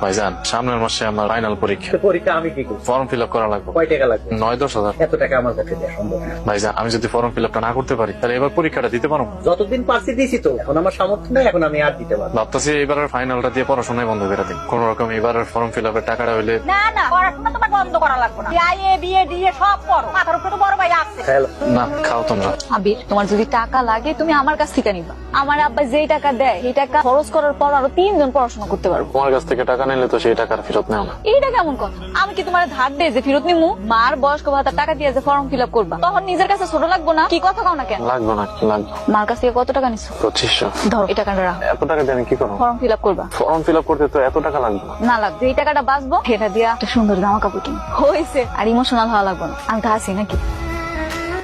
ভাইজান সামনের মাসে আমার ফাইনাল পরীক্ষা। পরীক্ষা আমি কি করব? ফর্ম ফিল আপ করা লাগবে। কয় টাকা লাগবে? 9-10 হাজার। এত টাকা আমার কাছে দেওয়া সম্ভব না। ভাইজান আমি যদি ফর্ম ফিল আপটা না করতে পারি তাহলে এবার পরীক্ষাটা দিতে পারবো? যতদিন পারছি দিয়েছি তো, এখন আমার সামর্থ্য নেই, এখন আমি আর দিতে পারবো না। ভাবতেছি এবারের ফাইনালটা দিয়ে পড়াশোনায় বন্ধ করে দিই। কোন রকম এবারের ফর্ম ফিল আপের টাকাটা হইলে না না, পড়াশোনা তোমার বন্ধ করা লাগবে না। বিয়ে বিয়ে দিয়ে সব পড়ো, মাথার উপরে তো বড় ভাই আছে। হ্যালো, না খাও তোমরা। আবির, তোমার যদি টাকা লাগে তুমি আমার কাছ থেকে নিবা। আমার আব্বা যেই টাকা দেয় সেই টাকা খরচ করার পর আরো 3 জন পড়াশোনা করতে পারবো। তোমার কাছ থেকে টাকা নিলে তো সেই টাকার ফেরত নেও না। এইটা কেমন কথা? আমি কি তোমার ধার দেয় যে ফেরত নিমু? মার বয়স্ক ভাতার টাকা দিয়ে যে ফর্ম ফিল আপ করবা, তখন নিজের কাছে ছোট লাগবো না? কি কথা কও না কেন? লাগবে না, লাগবে। মার কাছ থেকে কত টাকা নিছো? 2500। ধরো এই টাকাটা রাখো, এত টাকা দিয়ে আমি কি করবো? ফর্ম ফিল আপ করবা। ফর্ম ফিল আপ করতে তো এত টাকা লাগবে না। না লাগবে, এই টাকাটা বাঁচবো, এটা দিয়া একটা সুন্দর জামা কাপড় কিনি হয়েছে। আর ইমোশনাল হওয়া লাগবে না, আমি তো আছি নাকি?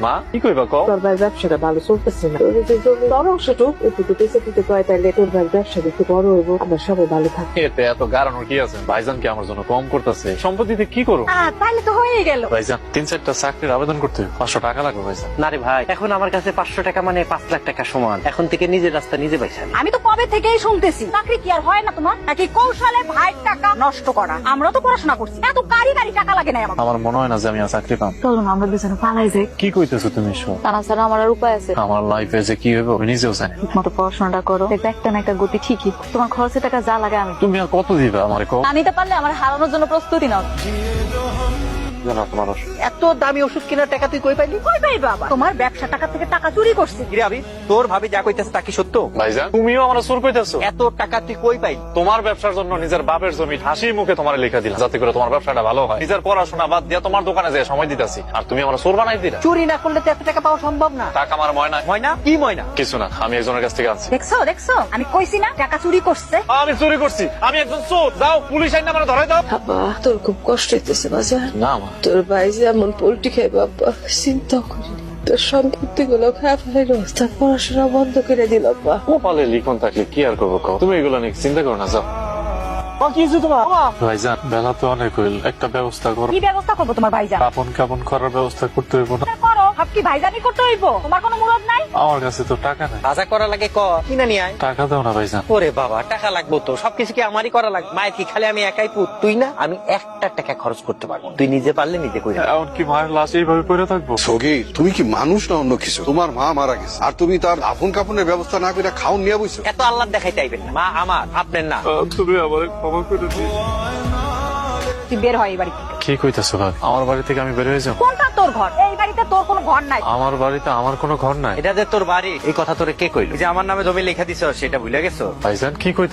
মা কি কইবা কও? তোর ভাই ব্যবসাটা ভালো চলতেছে না, তোর যে বড় অংশটুক একটু পেছে দিতে পারে, তাহলে তোর ভাই ব্যবসাটা একটু বড় হইব, আমরা সবাই ভালো থাকবো। এতে এত গারানোর কি আছে? ভাইজান কি আমার জন্য কম করতেছে? সম্পত্তিতে কি করো? তাহলে তো হয়েই গেল। ভাইজান 3-4টা চাকরির আবেদন করতে হবে। 500 টাকা লাগবে ভাইজান। না রে ভাই, এখন আমার কাছে 500 টাকা মানে 5 লাখ টাকা সমান। এখন থেকে নিজের রাস্তা নিজে পাইছি। আমি তো কবে থেকেই শুনতেছি চাকরি কি আর হয় না তোমার, নাকি কৌশলে ভাইয়ের টাকা নষ্ট করা। আমরা তো পড়াশোনা করছি, এত কারি টাকা লাগে না আমার। আমার মনে হয় না যে আমি আর চাকরি পাম। চলো না আমরা দুজনে পালাই যাই। কি কইতেছো তুমি সব? তারা ছাড়া আমার আর উপায় আছে? আমার লাইফে যে কি হইব আমি নিজেও জানি। মতো পড়াশোনাটা করো, দেখবে একটা না একটা গতি ঠিকই। তোমার খরচের টাকা যা লাগে আমি তুমি আর কত দিবা আমারে কও? আনিতে পারলে আমার হারানোর জন্য প্রস্তুতি নাও। জানো তোমার এত দামি ওষুধ কেনার টাকা তুই কই পাইলি? কই পাই বাবা, তোমার ব্যবসা টাকা থেকে টাকা চুরি করছি। কিরে আবি, তোর ভাবি যা কইতেছে তা কি সত্য? ভাইজান তুমিও আমার চোর কইতেছো? এত টাকা তুই কই পাই? তোমার ব্যবসার জন্য নিজের বাপের জমি হাসি মুখে তোমার লেখা দিলাম, যাতে করে তোমার ব্যবসাটা ভালো হয়। নিজের পড়াশোনা বাদ দিয়া তোমার দোকানে যেয়ে সময় দিতেছি, আর তুমি আমার চোর বানাই দিলা। চুরি না করলে তো এত টাকা পাওয়া সম্ভব না। টাকা আমার ময়না। ময়না? কি ময়না? কিছু না, আমি একজনের কাছ থেকে আনছি। দেখছো দেখছো, আমি কইছি না টাকা চুরি করছে। আমি চুরি করছি, আমি একজন চোর। যাও পুলিশ আইনা আমার ধরাই দাও। বাবা, তোর খুব কষ্ট হইতেছে বাজার। না মা, তোর ভাই যেমন পোল্ট্রি খাই বাবা, চিন্তা করিনি। তোর সম্পত্তি গুলো খারাপ হয়ে তার পড়াশোনা বন্ধ করে দিল বাবা। কপালে লিখন থাকলে কি আর করবো কও? তুমি এগুলো নিয়ে চিন্তা করো না, যাও। ভাইজান বেলা তো অনেক হইল, একটা ব্যবস্থা করো। কি ব্যবস্থা করবো তোমার ভাইজান? কাপন কাপন করার ব্যবস্থা করতে হইব না? করো, সব কি ভাইজানি করতে হইব? তোমার কোনো মুরদ নাই? আমার কাছে তো টাকা নাই। বাজার করা লাগে ক, কিনা নিয়ে আয়। টাকা দাও না ভাইজান। ওরে বাবা, টাকা লাগবো তো, সবকিছু কি আমারই করা লাগবে? মায়ের কি খালি আমি একাই পুত? তুই না, আমি একটা টাকা খরচ করতে পারবো, তুই নিজে পারলে নিজে কই। এমনকি মায়ের লাশ এইভাবে পড়ে থাকবো? সগীর, তুমি কি মানুষ না অন্য কিছু? তোমার মা মারা গেছে আর তুমি তার আফন কাপনের ব্যবস্থা না করে খাওন নিয়ে বসছো। এত আল্লাহ দেখাইতে আইবেন না। মা আমার, আপনার না। তুমি আমার ক্ষমা করে দিও। তুই বের হয় এই বাড়ি থেকে। কি কইতেছো ভাই? আমার বাড়ি থেকে আমি বের হয়ে যাবো? কোনটা তোর ঘর? এই বাড়িতে তোর কোনো ঘর নাই। আমার বাড়িতে আমার কোনো ঘর নাই। এটা যে তোর বাড়ি, এই কথা তোরে কে কইল? যে আমার নামে জমি লেখা দিছ, সেটা ভুলে গেছো? ভাইজান কি কইতেছো?